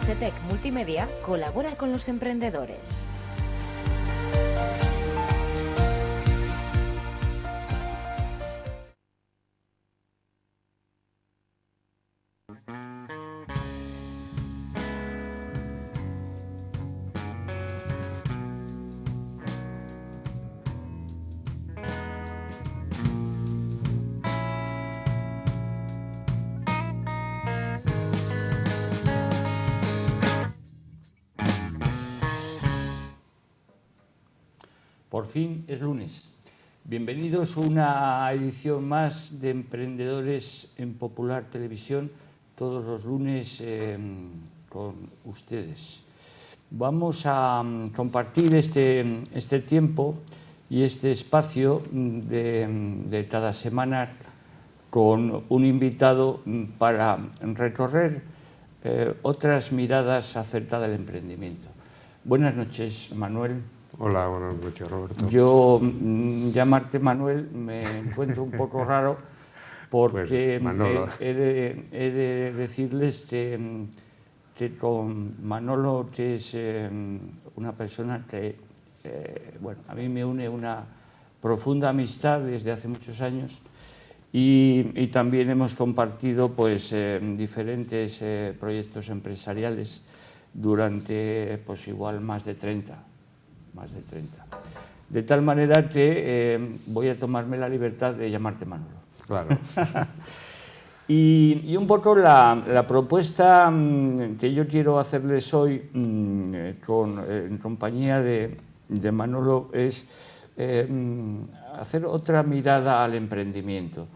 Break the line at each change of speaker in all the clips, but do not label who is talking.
SETEC Multimedia colabora con los emprendedores.
Por fin es lunes. Bienvenidos a una edición más de Emprendedores en Popular Televisión, todos los lunes con ustedes. Vamos a compartir este tiempo y este espacio de cada semana con un invitado para recorrer otras miradas acerca del emprendimiento. Buenas noches, Manuel.
Hola, buenas noches, Roberto.
Yo llamarte Manuel me encuentro un poco raro porque
pues
he de decirles que con Manolo, que es una persona que bueno, a mí me une una profunda amistad desde hace muchos años y también hemos compartido pues, diferentes proyectos empresariales durante pues, igual más de 30. De tal manera que voy a tomarme la libertad de llamarte Manolo.
Claro.
y un poco la propuesta que yo quiero hacerles hoy en compañía de Manolo es hacer otra mirada al emprendimiento.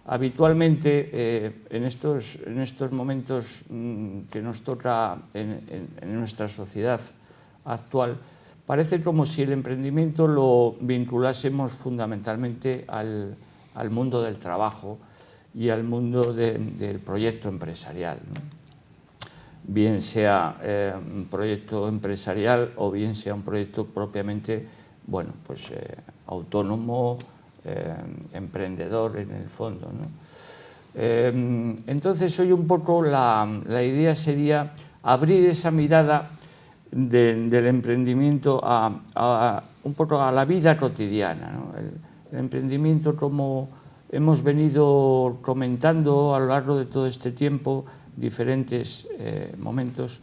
Habitualmente en estos momentos que nos toca en nuestra sociedad actual, parece como si el emprendimiento lo vinculásemos fundamentalmente al mundo del trabajo y al mundo del proyecto empresarial, ¿no? Bien sea un proyecto empresarial o bien sea un proyecto propiamente, bueno, pues autónomo, emprendedor en el fondo, ¿no? Entonces hoy un poco la idea sería abrir esa mirada del emprendimiento un poco a la vida cotidiana, ¿no? El emprendimiento, como hemos venido comentando a lo largo de todo este tiempo, diferentes momentos,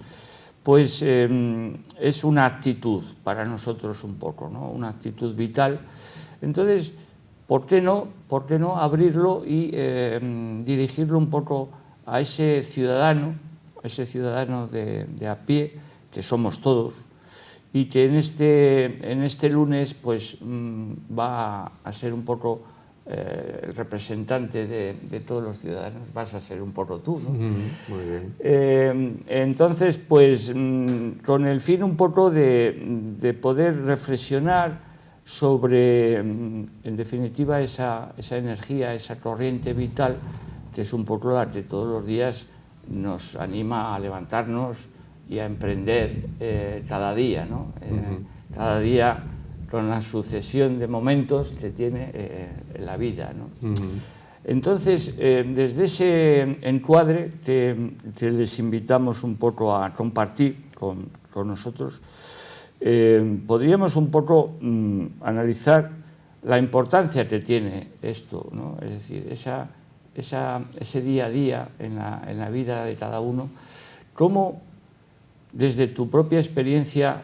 pues es una actitud para nosotros un poco, ¿no? Una actitud vital. Entonces, ¿por qué no abrirlo y dirigirlo un poco a ese ciudadano de a pie, que somos todos, y que en este lunes pues va a ser un poco el representante de todos los ciudadanos, vas a ser un poco tú, ¿no?
Muy bien.
Entonces, pues con el fin un poco de poder reflexionar sobre, en definitiva, esa energía, esa corriente vital, que es un poco la que todos los días nos anima a levantarnos y a emprender cada día, ¿no? Cada día con la sucesión de momentos que tiene la vida, ¿no? Entonces, desde ese encuadre que les invitamos un poco a compartir con nosotros, podríamos un poco analizar la importancia que tiene esto, ¿no? Es decir, ese día a día en la vida de cada uno, cómo desde tu propia experiencia,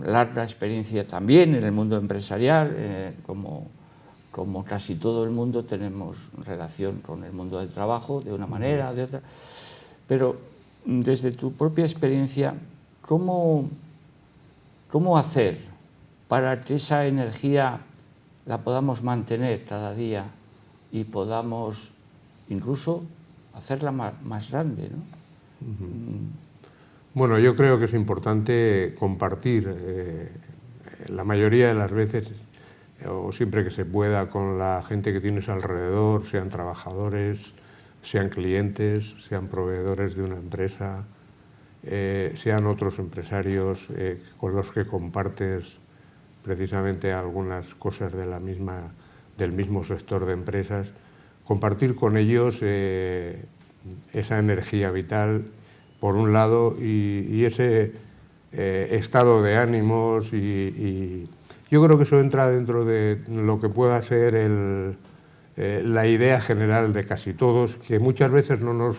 larga experiencia también en el mundo empresarial, como casi todo el mundo tenemos relación con el mundo del trabajo de una manera o de otra, pero desde tu propia experiencia, ¿cómo hacer para que esa energía la podamos mantener cada día y podamos incluso hacerla más grande, ¿no?
Bueno, yo creo que es importante compartir la mayoría de las veces o siempre que se pueda con la gente que tienes alrededor, sean trabajadores, sean clientes, sean proveedores de una empresa, sean otros empresarios con los que compartes precisamente algunas cosas del mismo sector de empresas, compartir con ellos esa energía vital por un lado, y ese estado de ánimos, y yo creo que eso entra dentro de lo que pueda ser la idea general de casi todos, que muchas veces no nos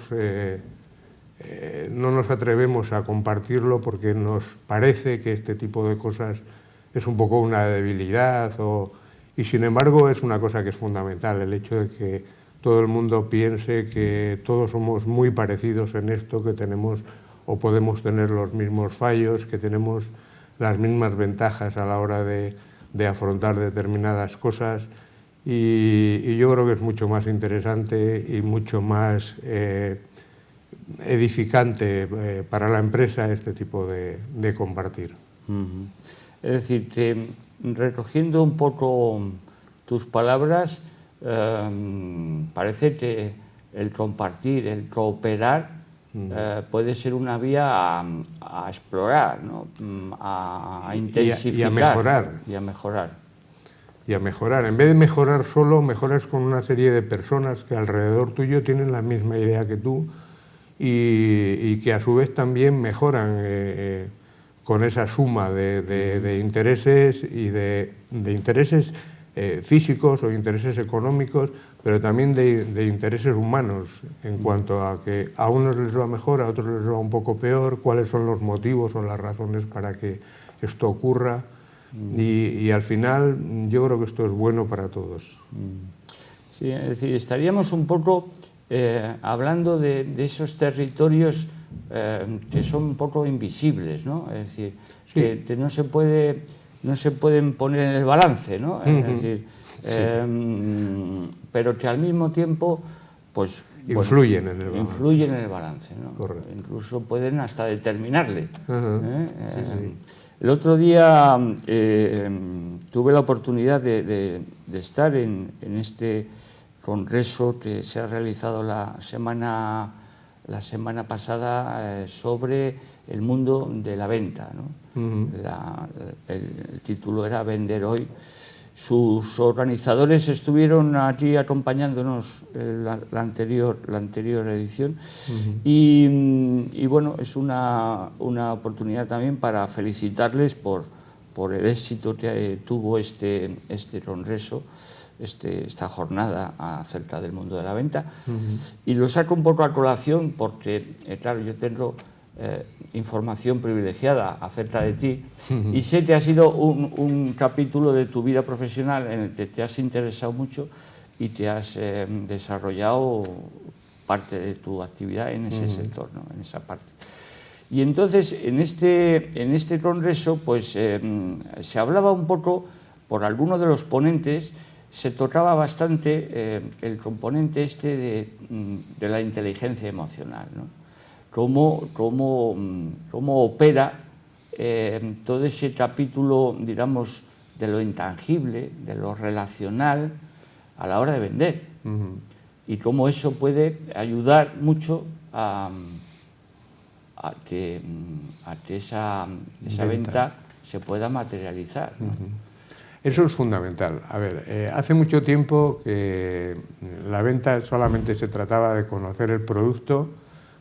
atrevemos a compartirlo porque nos parece que este tipo de cosas es un poco una debilidad, y sin embargo es una cosa que es fundamental, el hecho de que todo el mundo piense que todos somos muy parecidos en esto, que tenemos o podemos tener los mismos fallos, que tenemos las mismas ventajas a la hora de afrontar determinadas cosas, y yo creo que es mucho más interesante y mucho más edificante para la empresa este tipo de compartir.
Es decir, recogiendo un poco tus palabras, parece que el compartir, el cooperar, puede ser una vía a explorar, ¿no? a intensificar
y a mejorar.
Y a mejorar.
Y a mejorar. En vez de mejorar solo, mejoras con una serie de personas que alrededor tuyo tienen la misma idea que tú y que a su vez también mejoran con esa suma de intereses y de intereses físicos o intereses económicos, pero también de intereses humanos, en cuanto a que a unos les va mejor, a otros les va un poco peor, cuáles son los motivos o las razones para que esto ocurra. Y al final yo creo que esto es bueno para todos.
Sí, es decir, estaríamos un poco hablando de esos territorios que son un poco invisibles, ¿no? Es decir, sí, que no se pueden poner en el balance, ¿no? Es decir, sí, pero que al mismo tiempo, pues
influyen,
bueno,
en el balance.
Influyen en el balance, ¿no?
Correcto.
Incluso pueden hasta determinarle.
Sí, sí.
El otro día tuve la oportunidad de estar en este congreso que se ha realizado la semana pasada sobre el mundo de la venta, ¿no? El título era Vender Hoy. Sus organizadores estuvieron aquí acompañándonos la anterior edición y bueno, es una oportunidad también para felicitarles por el éxito que tuvo este congreso, esta jornada acerca del mundo de la venta. Y lo saco un poco a colación porque, claro, yo tengo información privilegiada acerca de ti y sé que ha sido un capítulo de tu vida profesional en el que te has interesado mucho y te has desarrollado parte de tu actividad en ese sector, ¿no? En esa parte. Y entonces en este congreso pues se hablaba un poco, por algunos de los ponentes se tocaba bastante el componente de la inteligencia emocional, ¿no? Cómo opera todo ese capítulo, digamos, de lo intangible, de lo relacional a la hora de vender. Y cómo eso puede ayudar mucho a que esa venta se pueda materializar, ¿no?
Eso es fundamental. A ver, hace mucho tiempo que la venta solamente se trataba de conocer el producto,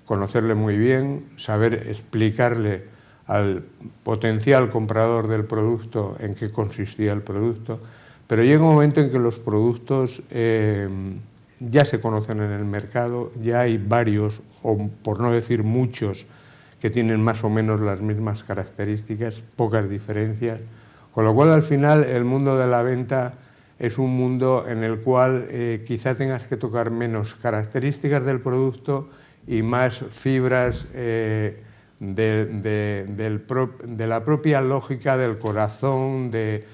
conocerle muy bien, saber explicarle al potencial comprador del producto en qué consistía el producto, pero llega un momento en que los productos ya se conocen en el mercado, ya hay varios, o por no decir muchos, que tienen más o menos las mismas características, pocas diferencias, con lo cual al final el mundo de la venta es un mundo en el cual quizá tengas que tocar menos características del producto y más fibras de la propia lógica del corazón, de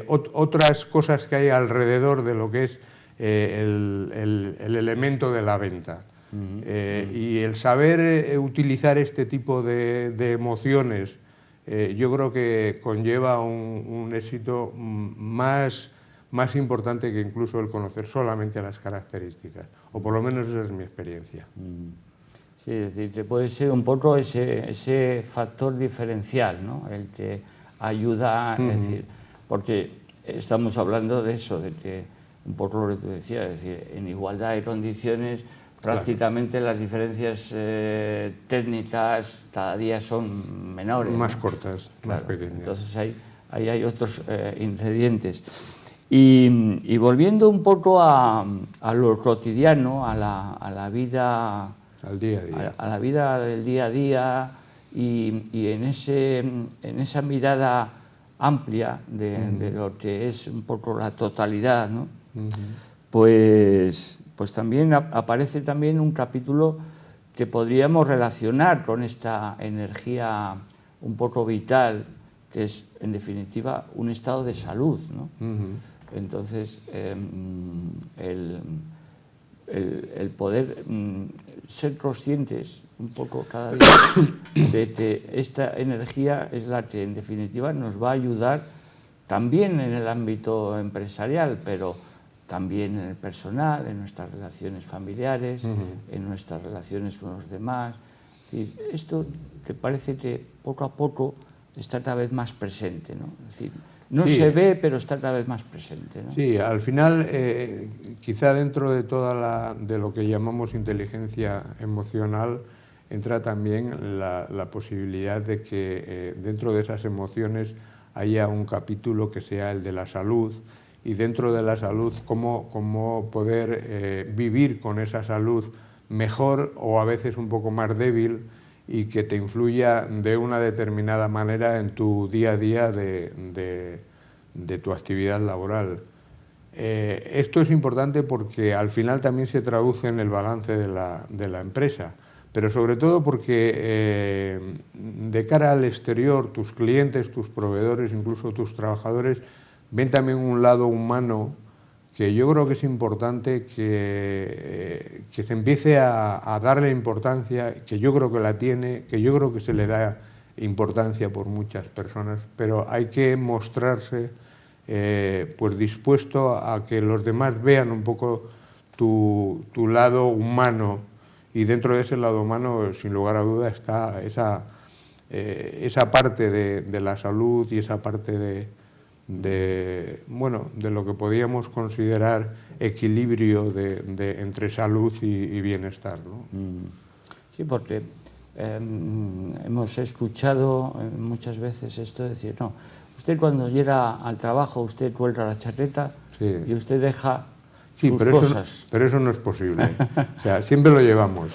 otras cosas que hay alrededor de lo que es el elemento de la venta. Y el saber utilizar este tipo de emociones yo creo que conlleva un éxito más importante que incluso el conocer solamente las características, o por lo menos esa es mi experiencia.
Sí, es decir, que puede ser un poco ese factor diferencial, ¿no? El que ayuda, es decir, porque estamos hablando de eso, de que un poco lo que tú decías, es decir, en igualdad de condiciones, prácticamente las diferencias técnicas cada día son menores.
Más
¿no?
cortas,
Claro,
más pequeñas.
Entonces ahí hay otros ingredientes. Y volviendo un poco a lo cotidiano, a la vida...
Al día a día.
A la vida del día a día y en esa mirada amplia de lo que es un poco la totalidad, ¿no? Pues también aparece también un capítulo que podríamos relacionar con esta energía un poco vital, que es en definitiva un estado de salud, ¿no? Entonces el poder ser conscientes un poco cada día de que esta energía es la que en definitiva nos va a ayudar también en el ámbito empresarial, pero también en el personal, en nuestras relaciones familiares, en nuestras relaciones con los demás. Es decir, esto que parece que poco a poco está cada vez más presente, ¿no? Es decir, no
Sí.
se ve, pero está cada vez más presente, ¿no?
Sí, al final, quizá dentro de de lo que llamamos inteligencia emocional, entra también la posibilidad de que dentro de esas emociones haya un capítulo que sea el de la salud, y dentro de la salud cómo poder vivir con esa salud mejor o a veces un poco más débil, y que te influya de una determinada manera en tu día a día de tu actividad laboral. Esto es importante porque al final también se traduce en el balance de la empresa, pero sobre todo porque de cara al exterior, tus clientes, tus proveedores, incluso tus trabajadores, ven también un lado humano que yo creo que es importante que se empiece a darle importancia, que yo creo que la tiene, que yo creo que se le da importancia por muchas personas, pero hay que mostrarse pues dispuesto a que los demás vean un poco tu lado humano, y dentro de ese lado humano, sin lugar a duda, está esa parte de la salud y esa parte bueno, de lo que podríamos considerar equilibrio entre salud y bienestar, ¿no?
Sí, porque hemos escuchado muchas veces esto de decir, no, usted cuando llega al trabajo, usted cuelga la chaqueta, sí, y usted deja sus cosas.
Pero eso no es posible. O sea, siempre lo llevamos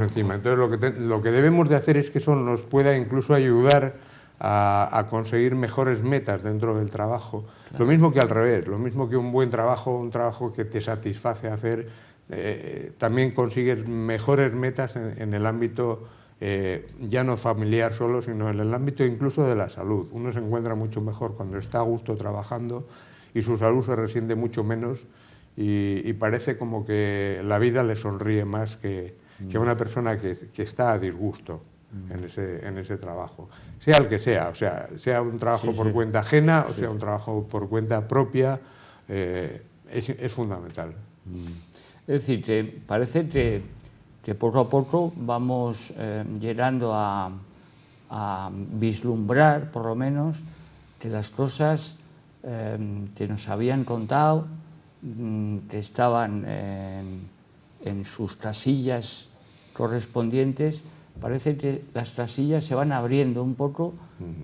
encima. Entonces lo que debemos de hacer es que eso nos pueda incluso ayudar a conseguir mejores metas dentro del trabajo. Claro. Lo mismo que al revés, lo mismo que un buen trabajo, un trabajo que te satisface hacer, también consigues mejores metas en el ámbito ya no familiar solo, sino en el ámbito incluso de la salud. Uno se encuentra mucho mejor cuando está a gusto trabajando y su salud se resiente mucho menos, y parece como que la vida le sonríe más que a una persona que está a disgusto en ese trabajo, sea el que sea, o sea un trabajo por cuenta ajena, o sea un trabajo por cuenta propia, es fundamental.
Es decir, que parece que poco a poco vamos llegando a vislumbrar, por lo menos, que las cosas que nos habían contado, que estaban en sus casillas correspondientes, parece que las casillas se van abriendo un poco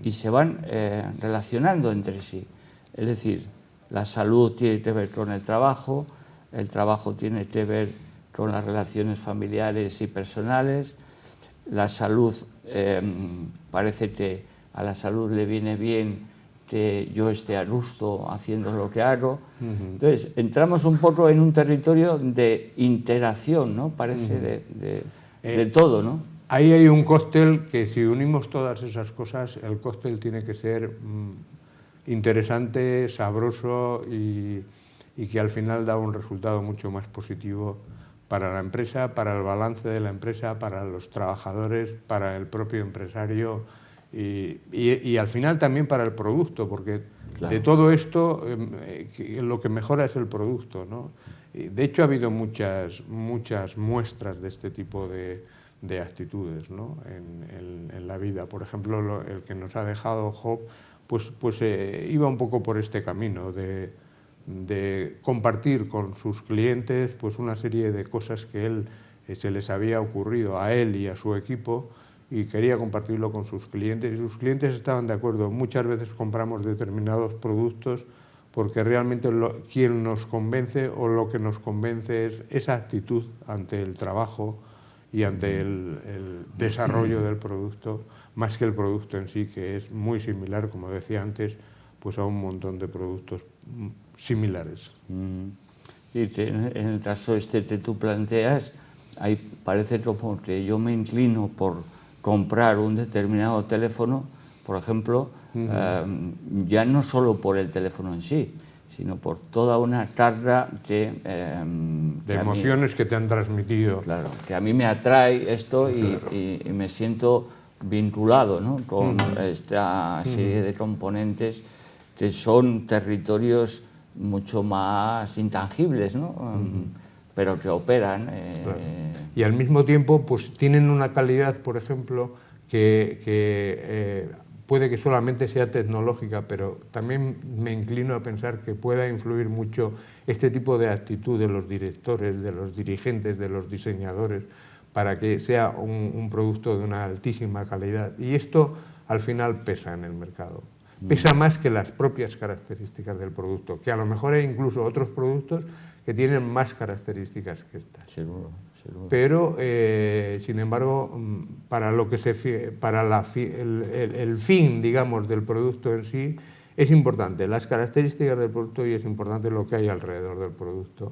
y se van relacionando entre sí. Es decir, la salud tiene que ver con el trabajo tiene que ver con las relaciones familiares y personales, la salud, parece que a la salud le viene bien que yo esté a gusto haciendo lo que hago. Entonces, entramos un poco en un territorio de interacción, ¿no? Parece de todo, ¿no?
Ahí hay un cóctel que, si unimos todas esas cosas, el cóctel tiene que ser interesante, sabroso y que al final da un resultado mucho más positivo para la empresa, para el balance de la empresa, para los trabajadores, para el propio empresario y al final también para el producto, porque claro, de todo esto lo que mejora es el producto, ¿no? De hecho, ha habido muchas muestras de este tipo de actitudes, ¿no? en la vida. Por ejemplo, el que nos ha dejado Job, pues iba un poco por este camino de de compartir con sus clientes pues una serie de cosas que él se les había ocurrido a él y a su equipo, y quería compartirlo con sus clientes, y sus clientes estaban de acuerdo. Muchas veces compramos determinados productos porque realmente quien nos convence o lo que nos convence es esa actitud ante el trabajo y ante el desarrollo del producto, más que el producto en sí, que es muy similar, como decía antes, pues a un montón de productos similares.
Y en el caso este que tú planteas, ahí parece como que yo me inclino por comprar un determinado teléfono, por ejemplo, ya no solo por el teléfono en sí, sino por toda una carga de
emociones que te han transmitido.
Claro, que a mí me atrae esto y me siento vinculado, ¿no?, con esta serie de componentes que son territorios mucho más intangibles, ¿no? Pero que operan.
Claro. Y al mismo tiempo pues tienen una calidad, por ejemplo, que puede que solamente sea tecnológica, pero también me inclino a pensar que pueda influir mucho este tipo de actitud de los directores, de los dirigentes, de los diseñadores, para que sea un producto de una altísima calidad. Y esto al final pesa en el mercado. Pesa más que las propias características del producto, que a lo mejor hay incluso otros productos que tienen más características que estas.
Seguro, seguro.
Pero, sin embargo, para el fin, digamos, del producto en sí, es importante las características del producto y es importante lo que hay alrededor del producto,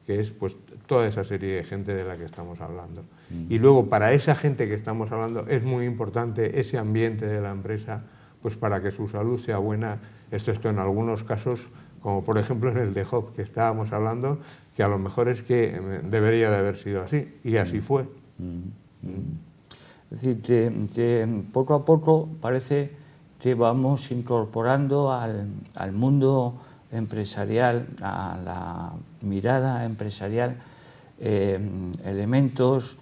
que es pues toda esa serie de gente de la que estamos hablando. Y luego, para esa gente que estamos hablando, es muy importante ese ambiente de la empresa, pues para que su salud sea buena. Esto en algunos casos, como por ejemplo en el de Job que estábamos hablando, que a lo mejor es que debería de haber sido así, y así fue.
Es decir, que poco a poco parece que vamos incorporando al mundo empresarial, a la mirada empresarial, elementos,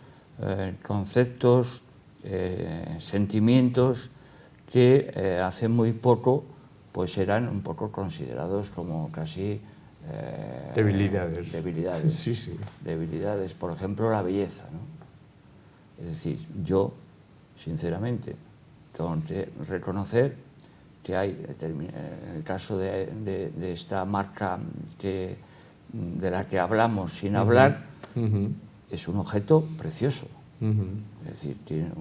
conceptos, sentimientos que hace muy poco pues eran un poco considerados como casi
debilidades.
Sí, sí. Debilidades, por ejemplo, la belleza, ¿no? Es decir, yo, sinceramente, tengo que reconocer que hay, en el caso de esta marca de la que hablamos sin hablar, es un objeto precioso. Es decir, tiene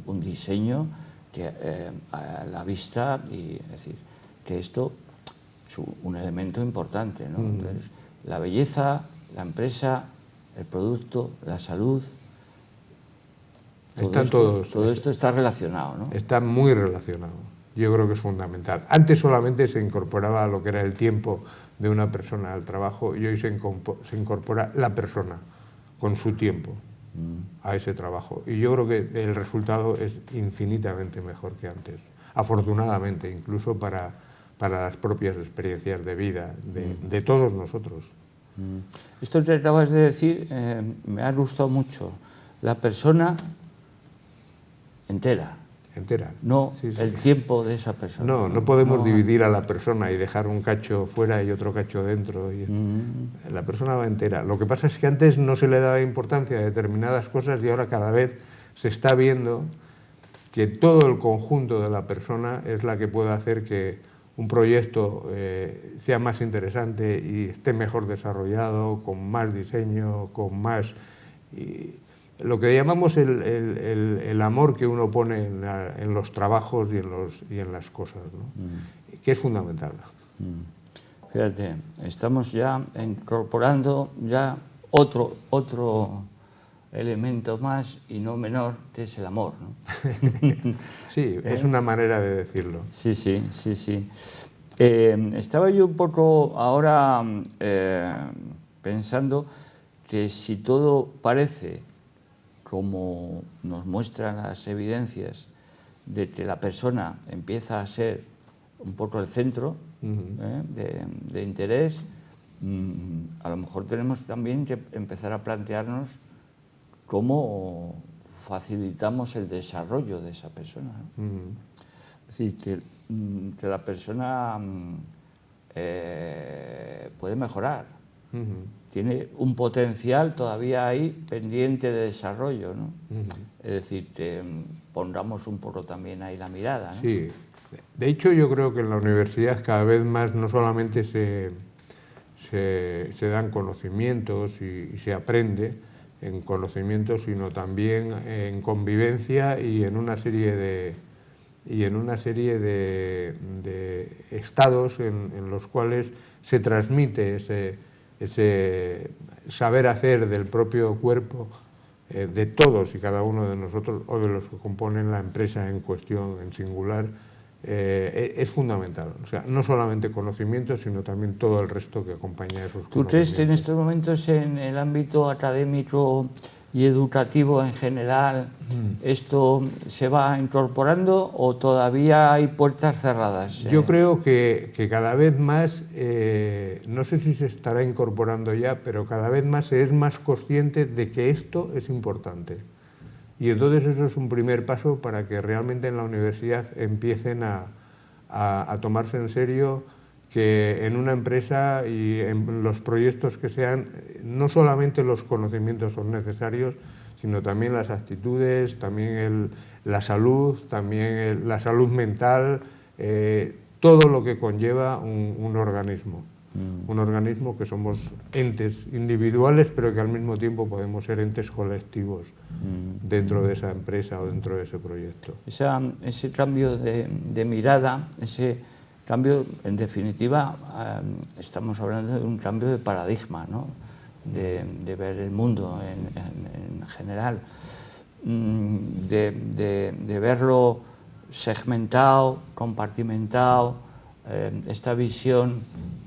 un diseño que a la vista, y es decir, que esto es un elemento importante, ¿no? Entonces, la belleza, la empresa, el producto, la salud, todo esto está relacionado, ¿no?
Está muy relacionado. Yo creo que es fundamental. Antes solamente se incorporaba lo que era el tiempo de una persona al trabajo, y hoy se incorpora la persona con su tiempo a ese trabajo. Y yo creo que el resultado es infinitamente mejor que antes. Afortunadamente, incluso para las propias experiencias de vida de todos nosotros.
Esto que acabas de decir me ha gustado mucho. La persona entera. No el tiempo de esa persona.
No podemos dividir a la persona y dejar un cacho fuera y otro cacho dentro. La persona va entera. Lo que pasa es que antes no se le daba importancia a determinadas cosas, y ahora cada vez se está viendo que todo el conjunto de la persona es la que puede hacer que un proyecto sea más interesante y esté mejor desarrollado, con más diseño, con más... lo que llamamos el amor que uno pone en los trabajos y en las cosas, ¿no? Que es fundamental.
Fíjate, estamos ya incorporando ya otro elemento más y no menor, que es el amor, ¿no?
Sí, es una manera de decirlo.
Sí. Estaba yo un poco ahora pensando que si todo parece, como nos muestran las evidencias, de que la persona empieza a ser un poco el centro de interés, a lo mejor tenemos también que empezar a plantearnos cómo facilitamos el desarrollo de esa persona, ¿no? Es decir, que la persona puede mejorar. Tiene un potencial todavía ahí pendiente de desarrollo, ¿no? Es decir, pongamos un poco también ahí la mirada, ¿no?
Sí, de hecho yo creo que en la universidad cada vez más no solamente se dan conocimientos y se aprende en conocimientos, sino también en convivencia y en una serie de estados en los cuales se transmite ese saber hacer del propio cuerpo de todos y cada uno de nosotros o de los que componen la empresa en cuestión, en singular, es fundamental. O sea, no solamente conocimientos, sino también todo el resto que acompaña a esos conocimientos.
¿Tú crees que en estos momentos en el ámbito académico y educativo en general esto se va incorporando o todavía hay puertas cerradas?
Yo creo que cada vez más, no sé si se estará incorporando ya, pero cada vez más se es más consciente de que esto es importante. Y entonces eso es un primer paso para que realmente en la universidad empiecen a tomarse en serio que en una empresa y en los proyectos que sean, no solamente los conocimientos son necesarios, sino también las actitudes, también la salud, también la salud mental, todo lo que conlleva un organismo. Un organismo que somos entes individuales, pero que al mismo tiempo podemos ser entes colectivos dentro de esa empresa o dentro de ese proyecto.
Ese cambio de mirada, ese cambio, en definitiva, estamos hablando de un cambio de paradigma, ¿no? de ver el mundo en general, de verlo segmentado, compartimentado, esta visión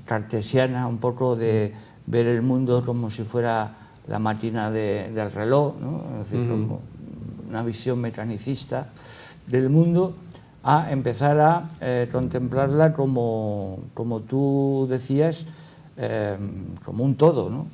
cartesiana un poco de ver el mundo como si fuera la máquina del reloj, ¿no? Es decir, como una visión mecanicista del mundo, a empezar a contemplarla como tú decías, como un todo, ¿no?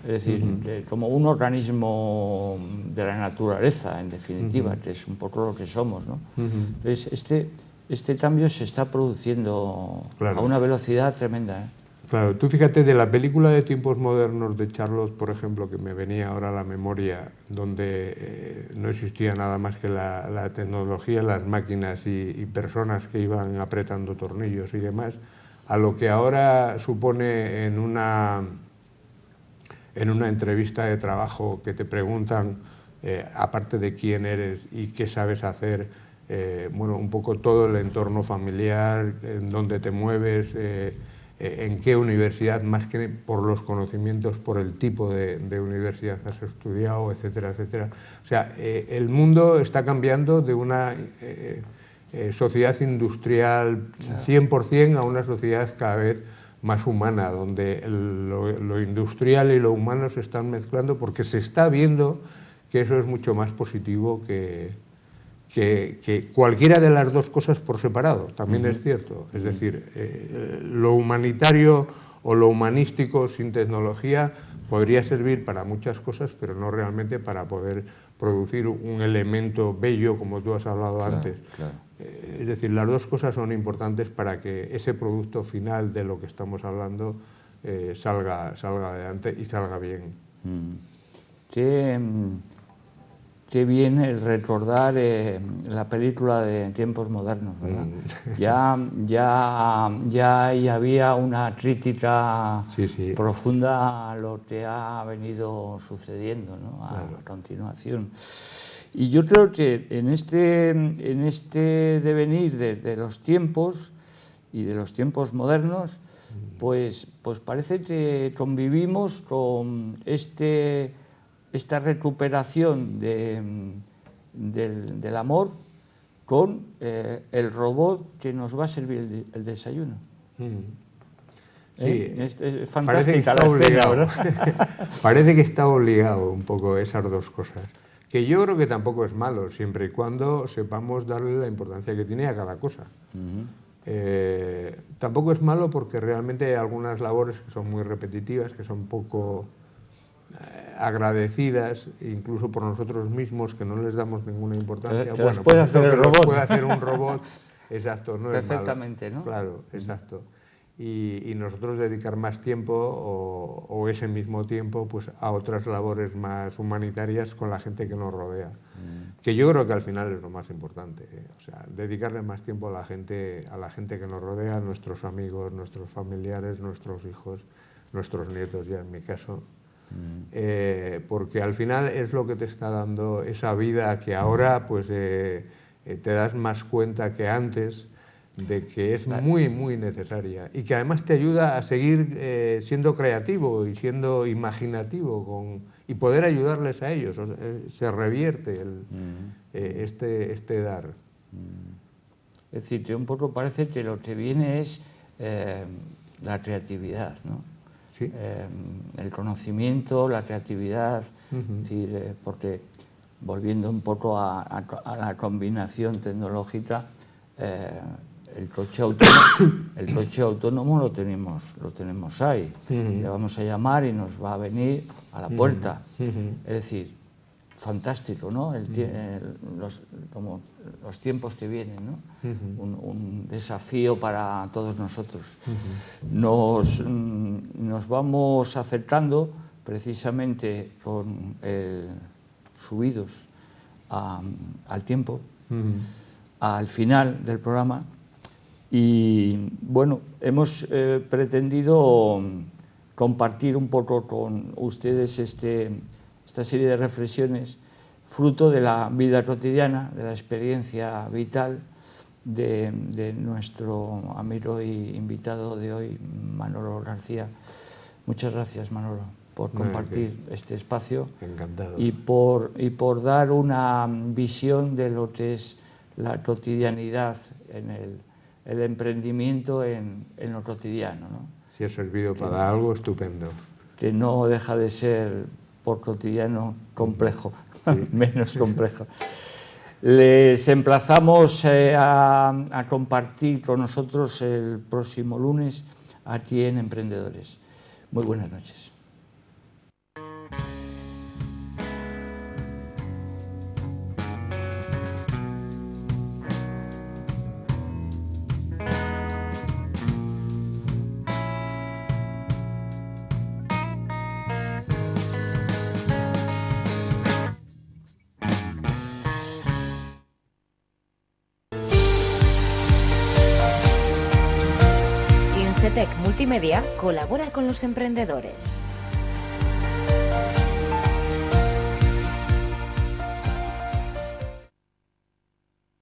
Es decir, como un organismo de la naturaleza, en definitiva, que es un poco lo que somos, ¿no? Entonces, este cambio se está produciendo a una velocidad tremenda, ¿eh?
Claro, tú fíjate, de la película de Tiempos Modernos de Charlotte, por ejemplo, que me venía ahora a la memoria, donde no existía nada más que la tecnología, las máquinas y personas que iban apretando tornillos y demás, a lo que ahora supone en una entrevista de trabajo que te preguntan, aparte de quién eres y qué sabes hacer, bueno, un poco todo el entorno familiar, en dónde te mueves, en qué universidad, más que por los conocimientos, por el tipo de universidad has estudiado, etcétera, etcétera. O sea, el mundo está cambiando de una sociedad industrial 100% a una sociedad cada vez más humana, donde lo industrial y lo humano se están mezclando, porque se está viendo que eso es mucho más positivo que cualquiera de las dos cosas por separado, también es cierto. Es decir, lo humanitario o lo humanístico sin tecnología podría servir para muchas cosas, pero no realmente para poder producir un elemento bello, como tú has hablado antes. Claro. Es decir, las dos cosas son importantes para que ese producto final de lo que estamos hablando salga adelante y salga bien.
Qué bien el recordar la película de Tiempos Modernos, ¿verdad? Ya ahí había una crítica profunda a lo que ha venido sucediendo, ¿no? A continuación. Y yo creo que en este devenir de los tiempos y de los tiempos modernos, pues parece que convivimos con esta recuperación del amor con el robot que nos va a servir el desayuno.
Sí,
es fantástica la escena, ¿verdad?
Parece que está obligado un poco esas dos cosas, que yo creo que tampoco es malo, siempre y cuando sepamos darle la importancia que tiene a cada cosa. Tampoco es malo porque realmente hay algunas labores que son muy repetitivas, que son poco agradecidas, incluso por nosotros mismos, que no les damos ninguna importancia.
Que bueno, puede hacer el robot.
Puede hacer un robot, exacto, no
perfectamente,
es malo.
¿no?
Claro, exacto. y nosotros dedicar más tiempo o ese mismo tiempo pues, a otras labores más humanitarias con la gente que nos rodea. Que yo creo que al final es lo más importante, o sea, dedicarle más tiempo a la gente que nos rodea, a nuestros amigos, nuestros familiares, nuestros hijos, nuestros nietos, ya en mi caso. Porque al final es lo que te está dando esa vida que ahora pues, te das más cuenta que antes de que es muy, muy necesaria y que además te ayuda a seguir siendo creativo y siendo imaginativo y poder ayudarles a ellos. Se revierte este dar.
Es decir, un poco parece que lo que viene es la creatividad, ¿no?
¿Sí?
El conocimiento, la creatividad, es decir, porque volviendo un poco a la combinación tecnológica, el coche autónomo lo tenemos ahí. Le vamos a llamar y nos va a venir a la puerta. Es decir, fantástico, ¿no? Como los tiempos que vienen, ¿no? Un desafío para todos nosotros. Nos vamos acercando precisamente subidos al tiempo, al final del programa. Y bueno, hemos pretendido compartir un poco con ustedes esta serie de reflexiones fruto de la vida cotidiana, de la experiencia vital de nuestro amigo y invitado de hoy, Manolo García. Muchas gracias, Manolo, por compartir este espacio.
Encantado.
Y por dar una visión de lo que es la cotidianidad en el emprendimiento en lo cotidiano, ¿no?
Si ha servido para algo, estupendo.
Que no deja de ser, por cotidiano, complejo, sí. Menos complejo. Les emplazamos a compartir con nosotros el próximo lunes aquí en Emprendedores. Muy buenas noches.
Insetec Multimedia colabora con los emprendedores.